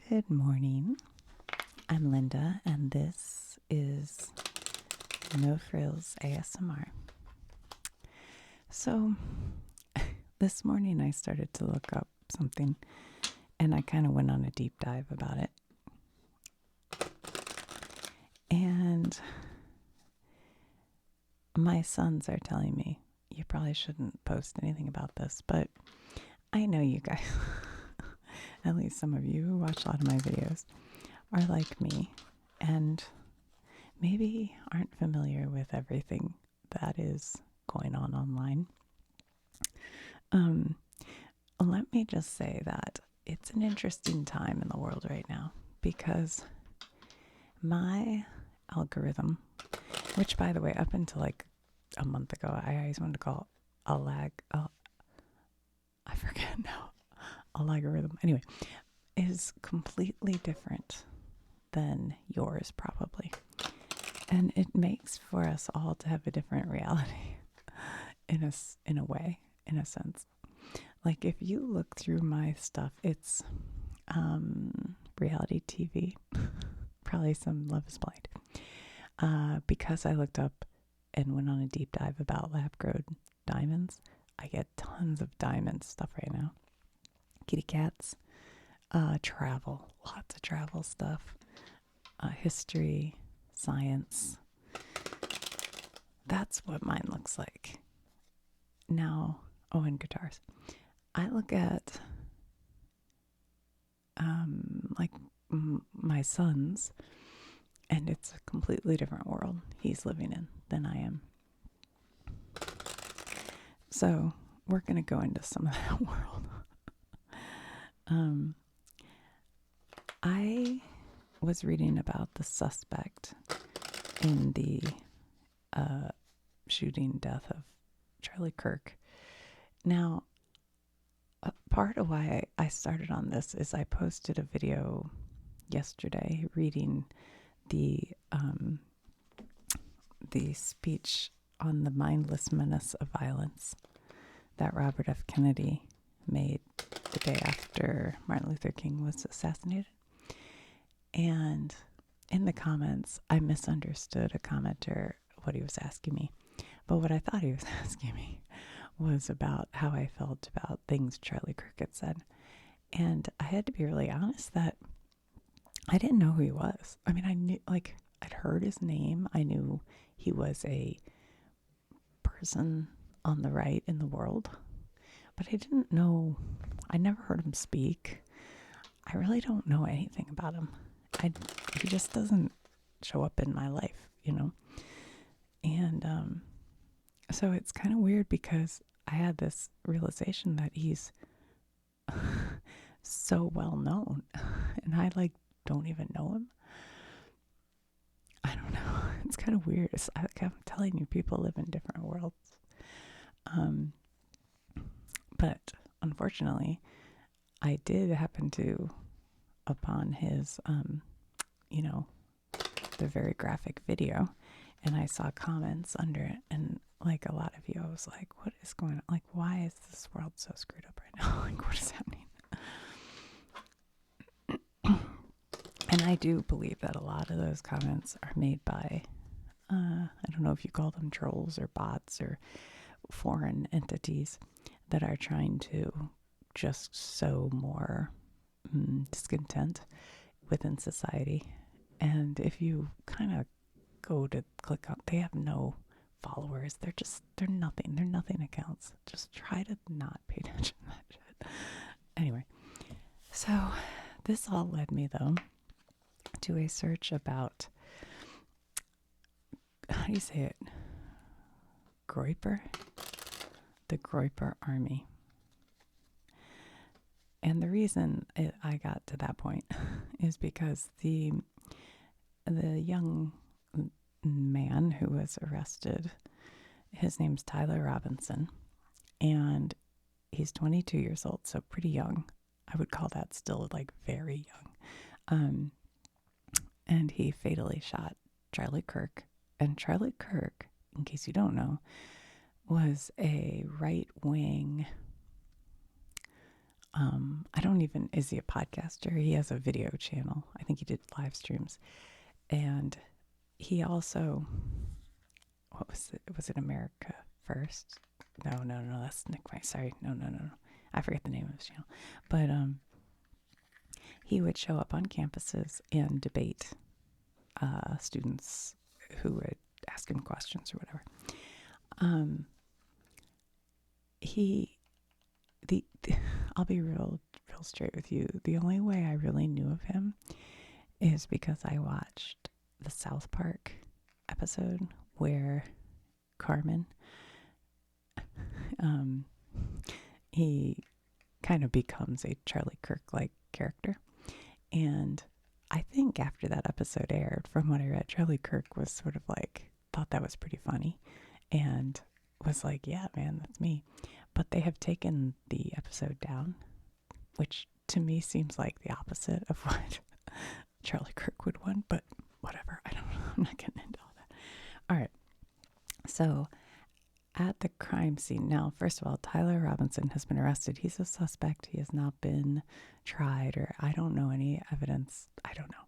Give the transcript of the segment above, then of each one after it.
Good morning. I'm Linda, and this is No Frills ASMR. So, this morning I started to look up something, and I kind of went on a deep dive about it. And my sons are telling me, you probably shouldn't post anything about this, but I know you guys, at least some of you who watch a lot of my videos, are like me and maybe aren't familiar with everything that is going on online. Let me just say that it's an interesting time in the world right now because my algorithm, which by the way, up until like a month ago, I always wanted to call I forget now, a logarithm. Anyway, is completely different than yours probably. And it makes for us all to have a different reality in a way, in a sense. Like if you look through my stuff, it's reality TV, probably some Love is Blind. Because I looked up and went on a deep dive about lab-grown diamonds, I get tons of diamond stuff right now. Kitty cats, travel, lots of travel stuff, history, science. That's what mine looks like. Now, and guitars. I look at my son's, and it's a completely different world he's living in than I am. So we're going to go into some of that world. I was reading about the suspect in the shooting death of Charlie Kirk. Now, part of why I started on this is I posted a video yesterday reading the speech on the mindless menace of violence that Robert F. Kennedy made the day after Martin Luther King was assassinated. And in the comments, I misunderstood a commenter what he was asking me. But what I thought he was asking me was about how I felt about things Charlie Kirk had said. And I had to be really honest that I didn't know who he was. I mean, I knew, like, I'd heard his name. I knew he was a person on the right in the world. But I didn't know, I never heard him speak. I really don't know anything about him. He just doesn't show up in my life, you know? And so it's kind of weird because I had this realization that he's so well known and I don't even know him. I don't know. It's kind of weird. It's like I'm telling you, people live in different worlds. But unfortunately, I did happen to upon his, the very graphic video, and I saw comments under it, and like a lot of you, I was like, what is going on? Like, why is this world so screwed up right now? Like, what is happening? And I do believe that a lot of those comments are made by, I don't know if you call them trolls or bots or foreign entities that are trying to just sow more discontent within society. And if you kind of go to click on, they have no followers. They're nothing. They're nothing accounts. Just try to not pay attention to that shit. Anyway, so this all led me though to a search about, how do you say it? Groyper? The Groyper army. And the reason I got to that point is because the young man who was arrested, his name's Tyler Robinson, and he's 22 years old, so pretty young. I would call that still like very young. And he fatally shot Charlie Kirk. And Charlie Kirk, in case you don't know, was a right-wing I don't even, is he a podcaster? He has a video channel. I think he did live streams. And he also, what was it? Was it America First? No, that's Nick Fuentes. Sorry. No. I forget the name of his channel. But he would show up on campuses and debate students who would ask him questions or whatever. I'll be real straight with you. The only way I really knew of him is because I watched the South Park episode where Carmen, he kind of becomes a Charlie Kirk-like character. And I think after that episode aired, from what I read, Charlie Kirk was sort of like, thought that was pretty funny and was like, yeah, man, that's me. But they have taken the episode down, which to me seems like the opposite of what Charlie Kirk would want, but whatever. I don't know. I'm not getting into all that. All right. So at the crime scene, now, first of all, Tyler Robinson has been arrested. He's a suspect. He has not been tried, or I don't know any evidence. I don't know.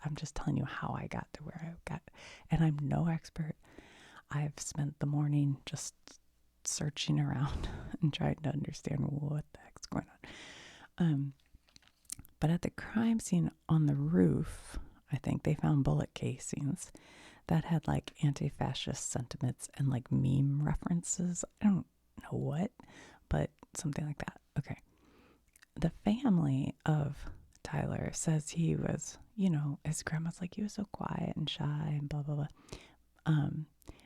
I'm just telling you how I got to where I got, and I'm no expert. I've spent the morning just searching around and trying to understand what the heck's going on. But at the crime scene on the roof, I think they found bullet casings that had like anti-fascist sentiments and like meme references. I don't know what, but something like that. Okay. The family of Tyler says he was, his grandma's like, he was so quiet and shy and blah, blah, blah.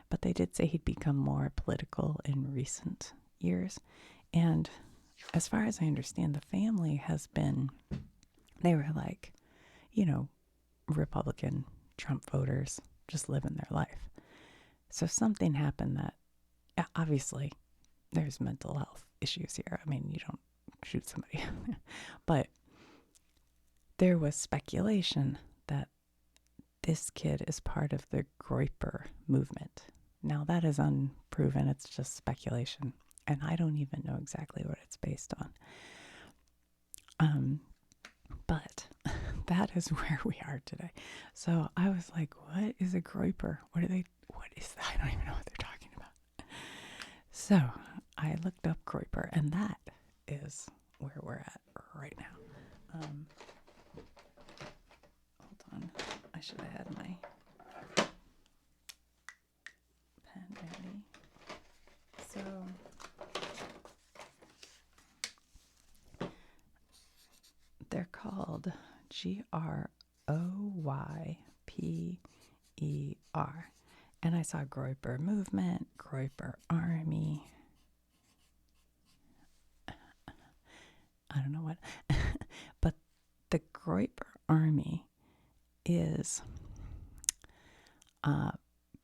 But they did say he'd become more political in recent years. And as far as I understand, the family has been, they were like, Republican Trump voters just living their life. So something happened that, obviously, there's mental health issues here. I mean, you don't shoot somebody. But there was speculation that this kid is part of the Groyper movement. Now, that is unproven. It's just speculation. And I don't even know exactly what it's based on. But that is where we are today. So I was like, what is a Groyper? What is that? I don't even know what they're talking about. So I looked up Groyper, and that is where we're at right now. Hold on. I should have had my pen ready. So they're called Groyper. And I saw Groyper Movement, Groyper Army. I don't know what. But the Groyper Army is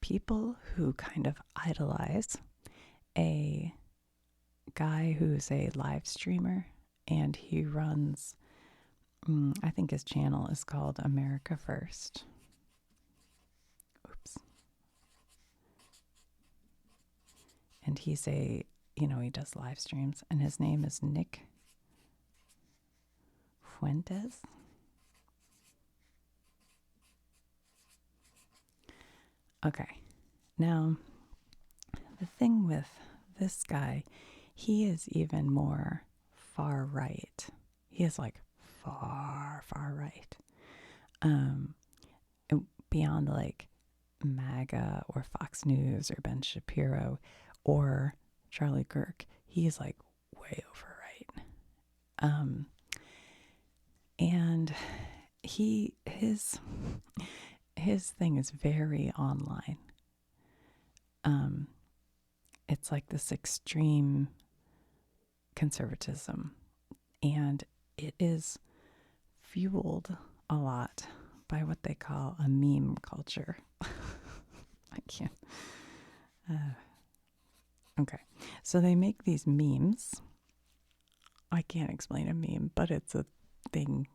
people who kind of idolize a guy who's a live streamer, and he runs, I think his channel is called America First. Oops. And he's he does live streams, and his name is Nick Fuentes. Okay. Now, the thing with this guy, he is even more far right. He is like far right. Beyond like MAGA or Fox News or Ben Shapiro or Charlie Kirk. He is like way over right. And his thing is very online. It's like this extreme conservatism, and it is fueled a lot by what they call a meme culture. I can't. Okay, so they make these memes. I can't explain a meme, but it's a thing,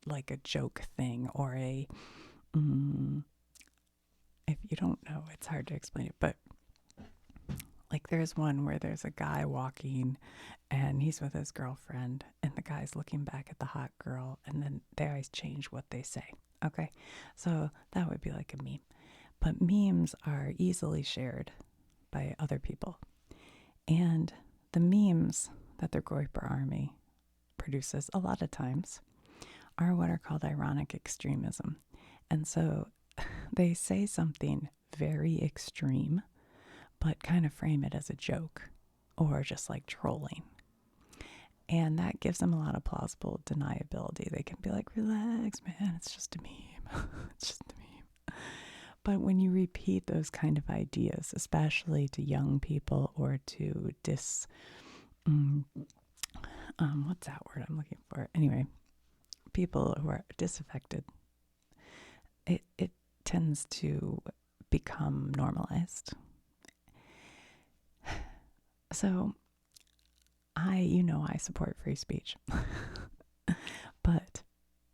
like a joke thing, or a if you don't know, it's hard to explain it, but Like there's one where there's a guy walking and he's with his girlfriend and the guy's looking back at the hot girl and then they always change what they say. Okay. So that would be like a meme. But memes are easily shared by other people. And the memes that the Groyper army produces a lot of times are what are called ironic extremism. And so they say something very extreme, but kind of frame it as a joke or just like trolling. And that gives them a lot of plausible deniability. They can be like, relax, man, it's just a meme. It's just a meme. But when you repeat those kind of ideas, especially to young people or to what's that word I'm looking for? Anyway, people who are disaffected, it tends to become normalized. So I support free speech. But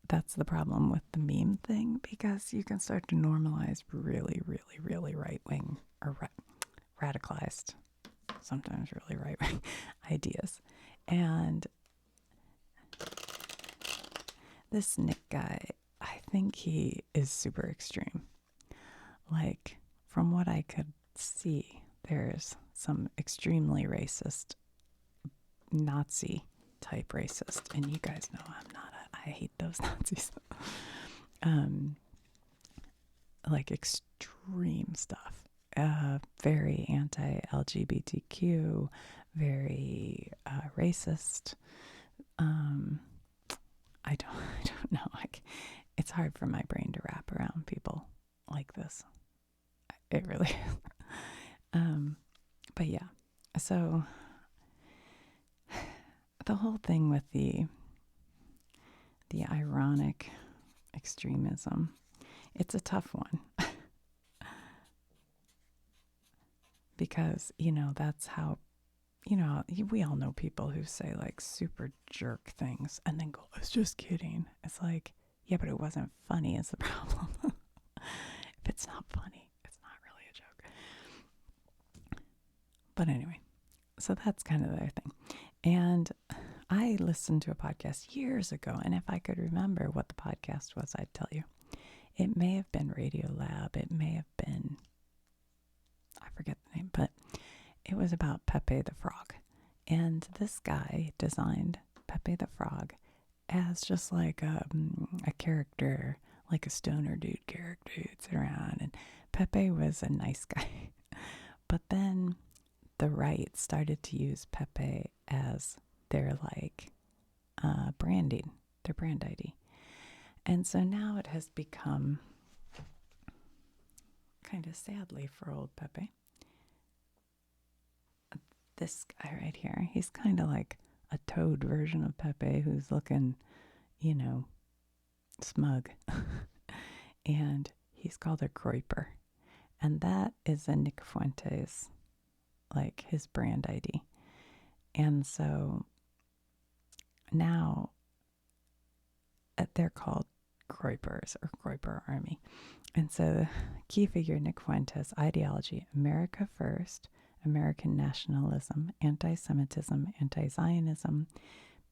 that's the problem with the meme thing, because you can start to normalize really, really, really right-wing or radicalized, sometimes really right-wing ideas. And this Nick guy, I think he is super extreme. Like, from what I could see, there's some extremely racist, Nazi type racist, and you guys know I hate those Nazis. Like extreme stuff. Very anti-LGBTQ, very racist. I don't know. Like, it's hard for my brain to wrap around people like this. It really is. But yeah, so the whole thing with the ironic extremism, it's a tough one. Because, that's how, we all know people who say like super jerk things and then go, I was just kidding. It's like, yeah, but it wasn't funny is the problem. If it's not funny, it's not really a joke. But anyway, so that's kind of the other thing. And I listened to a podcast years ago, and if I could remember what the podcast was, I'd tell you. It may have been Radio Lab. It may have been, I forget the name, but it was about Pepe the Frog. And this guy designed Pepe the Frog as just like a character, like a stoner dude character who'd sit around. And Pepe was a nice guy. But then the right started to use Pepe as their like branding, their brand ID. And so now it has become, kind of sadly for old Pepe, this guy right here, he's kind of like a toad version of Pepe who's looking, smug. And he's called a Groyper. And that is a Nick Fuentes, like his brand ID. And so now they're called Groypers or Groyper Army. And so the key figure, Nick Fuentes, ideology, America first, American nationalism, anti-Semitism, anti-Zionism,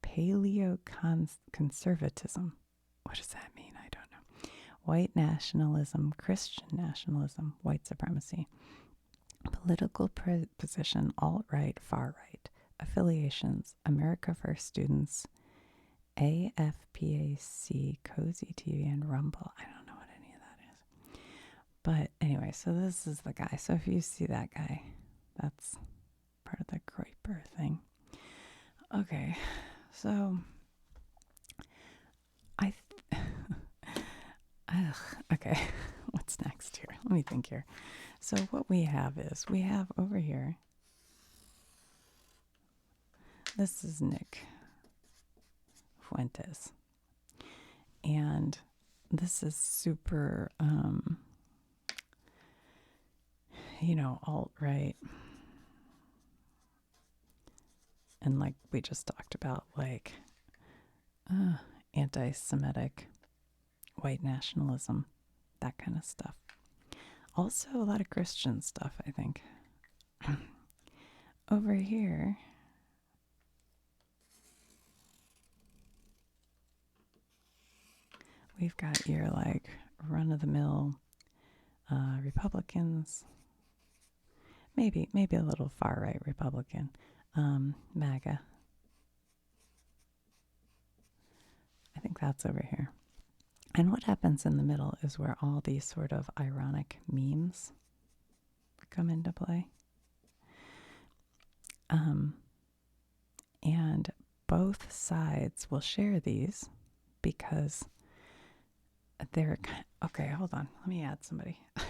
paleo-conservatism. What does that mean? I don't know. White nationalism, Christian nationalism, white supremacy, political position, alt-right, far-right, affiliations, America First students, AFPAC, Cozy TV, and Rumble. I don't know what any of that is. But anyway, so this is the guy. So if you see that guy, that's part of the Groyper thing. Okay, so okay, what's next here? Let me think here. So what we have over here, this is Nick Fuentes. And this is super, alt-right. And like we just talked about, like anti-Semitic, white nationalism, that kind of stuff. Also a lot of Christian stuff, I think. over here, we've got your like run-of-the-mill Republicans, maybe a little far-right Republican, MAGA. I think that's over here. And what happens in the middle is where all these sort of ironic memes come into play. And both sides will share these because they're... Okay, hold on. Let me add somebody. I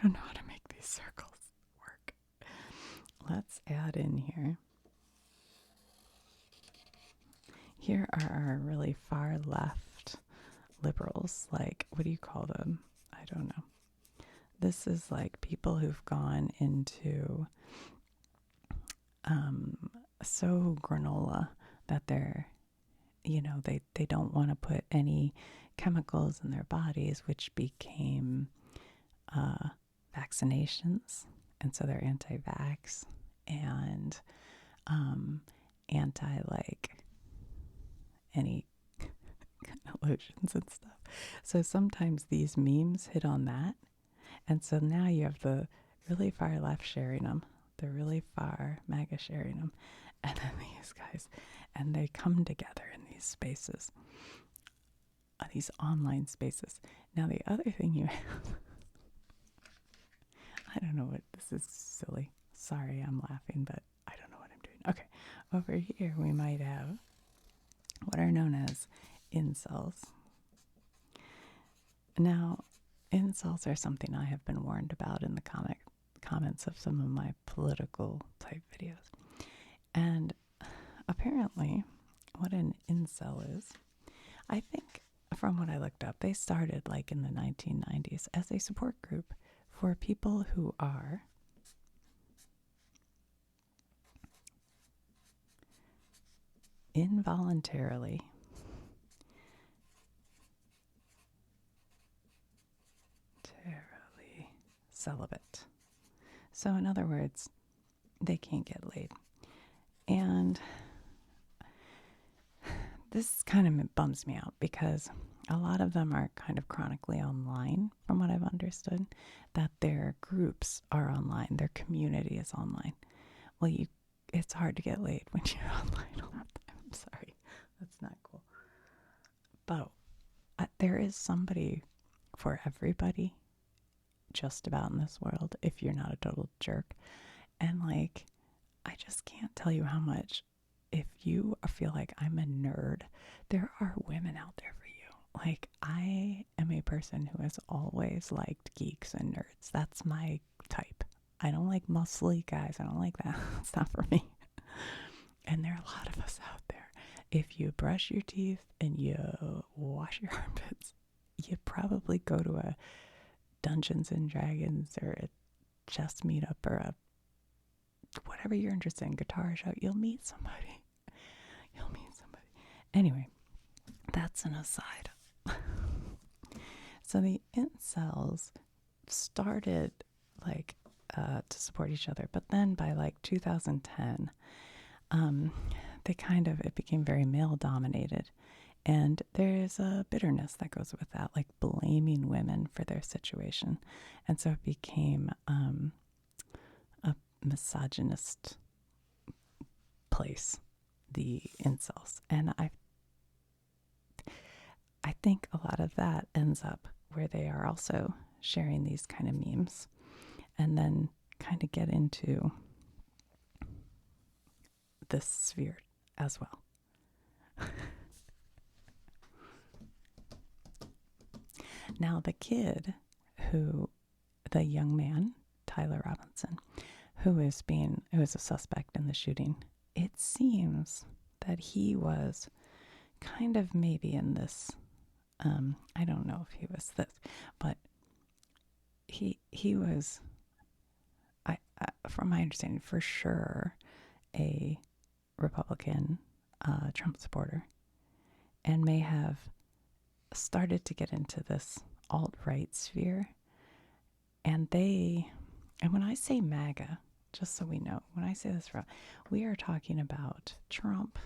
don't know how to make these circles work. Let's add in here. Here are our really far left liberals. Like, what do you call them? I don't know. This is like people who've gone into so granola that they're, they don't want to put any chemicals in their bodies, which became vaccinations. And so they're anti-vax and anti like any kind of lotions and stuff. So sometimes these memes hit on that. And so now you have the really far left sharing them, the really far MAGA sharing them, and then these guys. And they come together in these spaces, these online spaces. Now the other thing you have, I don't know what, this is silly. Sorry, I'm laughing, but I don't know what I'm doing. Okay, over here we might have what are known as incels. Now, incels are something I have been warned about in the comments of some of my political type videos. And apparently, what an incel is, I think from what I looked up, they started like in the 1990s as a support group for people who are involuntarily celibate. So in other words, they can't get laid. And this kind of bums me out because a lot of them are kind of chronically online, from what I've understood, that their groups are online, their community is online. Well, it's hard to get laid when you're online all the time. I'm sorry, that's not cool. But there is somebody for everybody, just about, in this world, if you're not a total jerk. And like, I just can't tell you how much, if you feel like I'm a nerd, there are women out there for you. Like, I am a person who has always liked geeks and nerds. That's my type. I don't like muscly guys. I don't like that. It's not for me. And there are a lot of us out there. If you brush your teeth and you wash your armpits, you probably go to a Dungeons and Dragons or a chess meetup or a whatever you're interested in, guitar show. You'll meet somebody. Anyway, that's an aside. So the incels started like to support each other, but then by like 2010, it became very male dominated. And there's a bitterness that goes with that, like blaming women for their situation. And so it became a misogynist place, the incels. And I think a lot of that ends up where they are also sharing these kind of memes and then kind of get into this sphere as well. Now, the young man, Tyler Robinson, who is a suspect in the shooting, it seems that he was kind of maybe in this, I don't know if he was this, but he was, from my understanding, for sure a Republican Trump supporter, and may have started to get into this alt-right sphere. And And when I say MAGA, just so we know, when I say this, we are talking about Trump.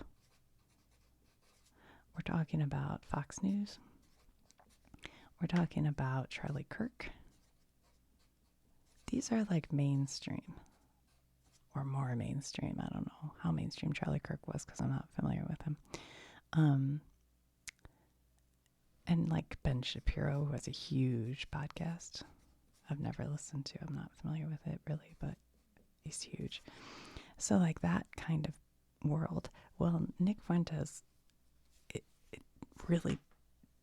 We're talking about Fox News. We're talking about Charlie Kirk. These are like mainstream, or more mainstream. I don't know how mainstream Charlie Kirk was because I'm not familiar with him. And like Ben Shapiro, who has a huge podcast I've never listened to. I'm not familiar with it really, but he's huge. So like that kind of world. Well, Nick Fuentes, it really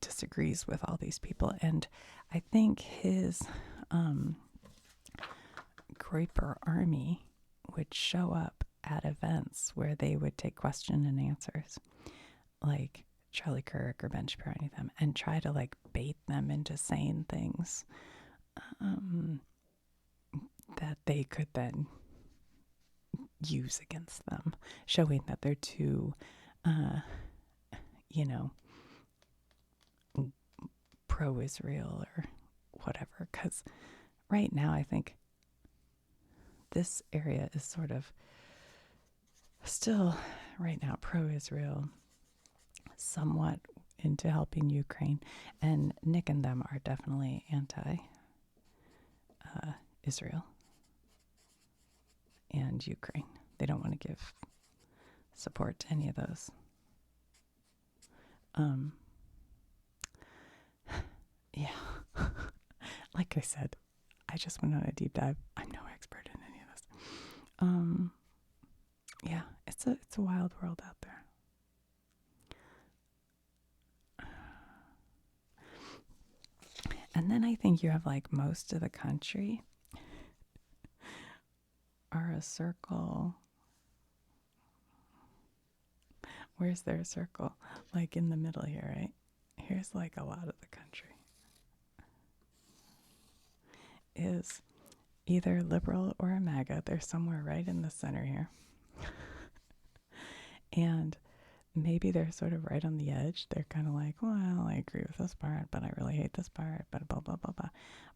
disagrees with all these people. And I think his Groyper army would show up at events where they would take question and answers, like Charlie Kirk or Ben Shapiro, any of them, and try to like bait them into saying things that they could then use against them, showing that they're too, pro-Israel or whatever. Because right now I think this area is sort of still right now pro-Israel, somewhat into helping Ukraine, and Nick and them are definitely anti-Israel and Ukraine. They don't want to give support to any of those. Yeah. Like I said, I just went on a deep dive. I'm no expert in any of this. Yeah, it's a wild world out there. And then I think you have like most of the country are a circle. Where's their circle? Like in the middle here, right? Here's like a lot of the country is either liberal or a MAGA. They're somewhere right in the center here. And maybe they're sort of right on the edge. They're kind of like, well, I agree with this part, but I really hate this part, but blah, blah, blah, blah.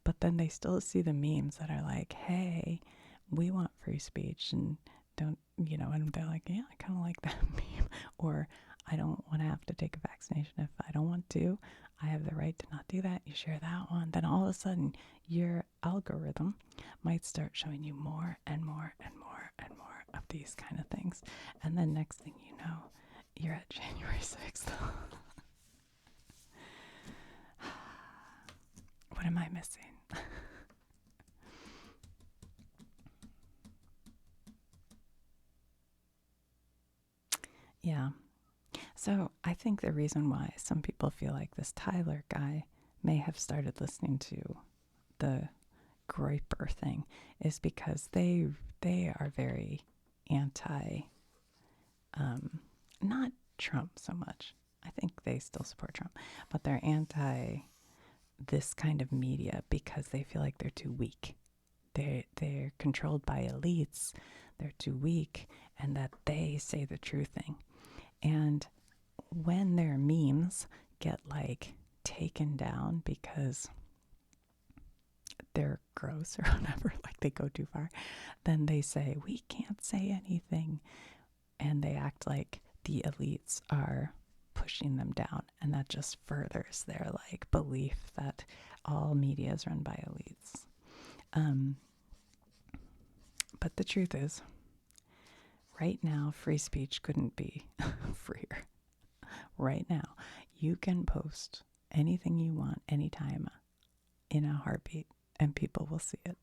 But then they still see the memes that are like, hey, we want free speech and don't, and they're like, yeah, I kind of like that meme. Or I don't want to have to take a vaccination if I don't want to. I have the right to not do that. You share that one. Then all of a sudden, your algorithm might start showing you more and more and more and more of these kind of things. And then next thing you know, you're at January 6th. What am I missing? Yeah. So I think the reason why some people feel like this Tyler guy may have started listening to the Groyper thing is because they are very anti, not Trump so much. I think they still support Trump, but they're anti this kind of media because they feel like they're too weak. They're controlled by elites. They're too weak, and that they say the true thing. And when their memes get like taken down because they're gross or whatever, like they go too far, then they say, we can't say anything. And they act like the elites are pushing them down. And that just furthers their like belief that all media is run by elites. But the truth is, right now, free speech couldn't be freer. Right now, you can post anything you want anytime in a heartbeat and people will see it.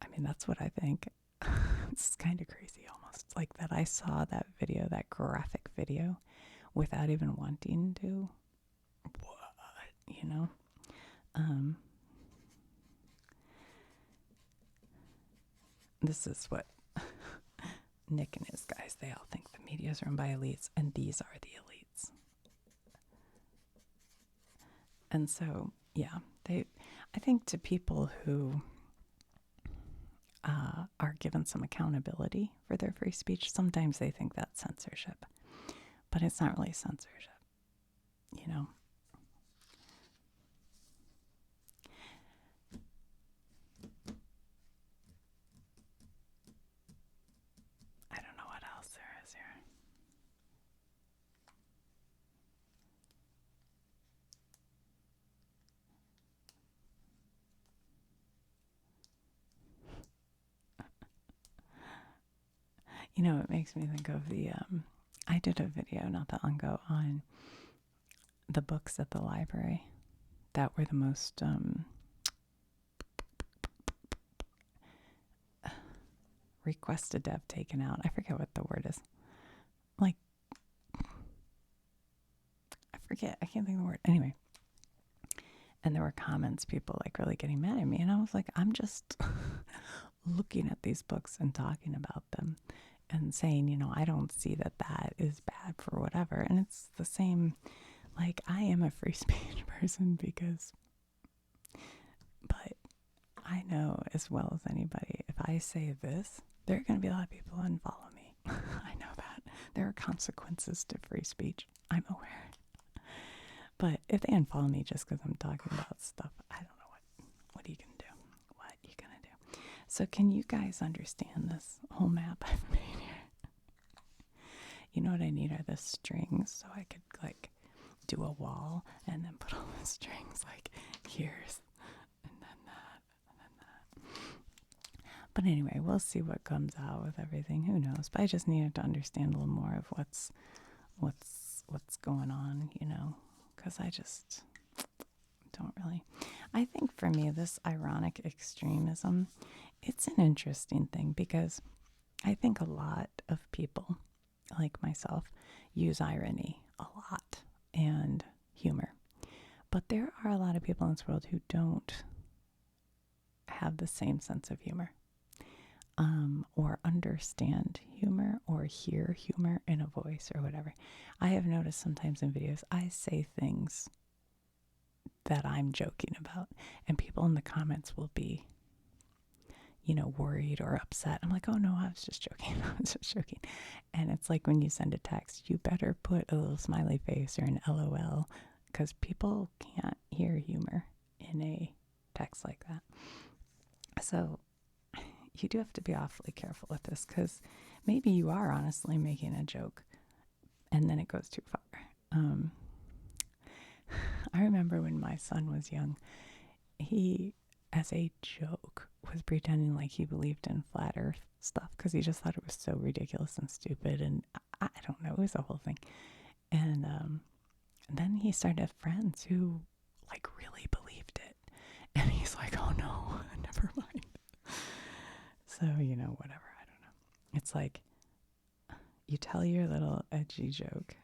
I mean, that's what I think. It's kind of crazy almost. Like that I saw that video, that graphic video, without even wanting to. What? This is what Nick and his guys, they all think the media is run by elites, and these are the elites. And so, yeah, I think to people who are given some accountability for their free speech, sometimes they think that's censorship, but it's not really censorship, It makes me think of I did a video not that long ago on the books at the library that were the most requested to have taken out. I forget what the word is. Like, I forget. I can't think of the word. Anyway. And there were comments, people like really getting mad at me. And I was like, I'm just looking at these books and talking about them and saying, I don't see that that is bad for whatever. And it's the same, like, I am a free speech person but I know as well as anybody, if I say this, there are going to be a lot of people who unfollow me. I know that. There are consequences to free speech. I'm aware. But if they unfollow me just because I'm talking about stuff, I don't know what are you going to do? What are you going to do? So can you guys understand this whole map I've made here? You know what I need are the strings so I could like do a wall and then put all the strings like here's and then that and then that. But anyway, we'll see what comes out with everything. Who knows? But I just needed to understand a little more of what's going on, because I just don't really. I think for me, this ironic extremism, it's an interesting thing because I think a lot of people, like myself, use irony a lot and humor. But there are a lot of people in this world who don't have the same sense of humor, or understand humor or hear humor in a voice or whatever. I have noticed sometimes in videos I say things that I'm joking about and people in the comments will be worried or upset. I'm like, oh no, I was just joking. I was just joking. And it's like when you send a text, you better put a little smiley face or an LOL because people can't hear humor in a text like that. So you do have to be awfully careful with this because maybe you are honestly making a joke and then it goes too far. I remember when my son was young, he, as a joke, was pretending like he believed in flat earth stuff because he just thought it was so ridiculous and stupid, and I don't know, it was a whole thing. And then he started to have friends who like really believed it, and he's like, oh no, never mind. So, whatever, I don't know. It's like you tell your little edgy joke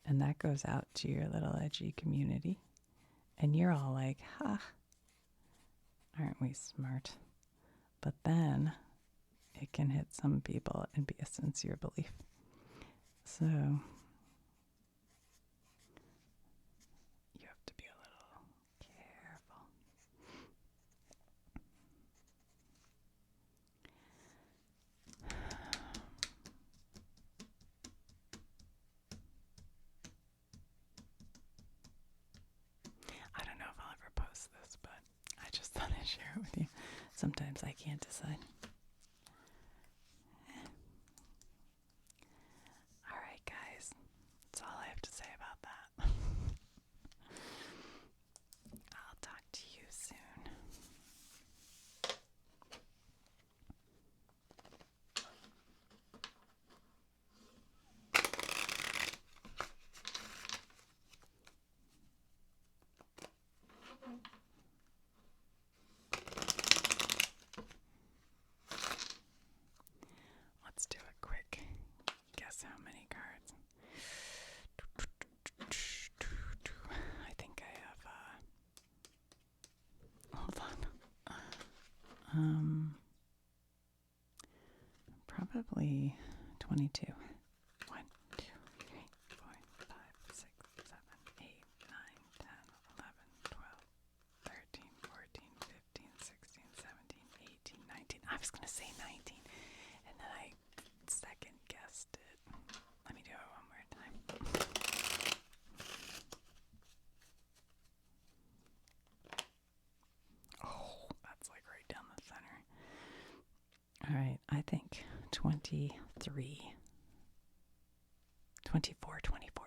and that goes out to your little edgy community and you're all like, ha, aren't we smart? But then it can hit some people and be a sincere belief. So you have to be a little careful. I don't know if I'll ever post this, but I just thought I'd share it with you. Sometimes I can't decide. All right, guys. That's all I have to say about that. I'll talk to you soon. Let's do a quick guess how many cards. I think I have hold on. Probably 22. 1, 2, 3, 4, 5, 6, 7, 8, 9, 10, 11, 12, 13, 14, 15, 16, 17, 18, 19. I was going to say 19. And then I second guessed it. Let me do it one more time. Oh, that's like right down the center. All right, I think 23. 24, 24,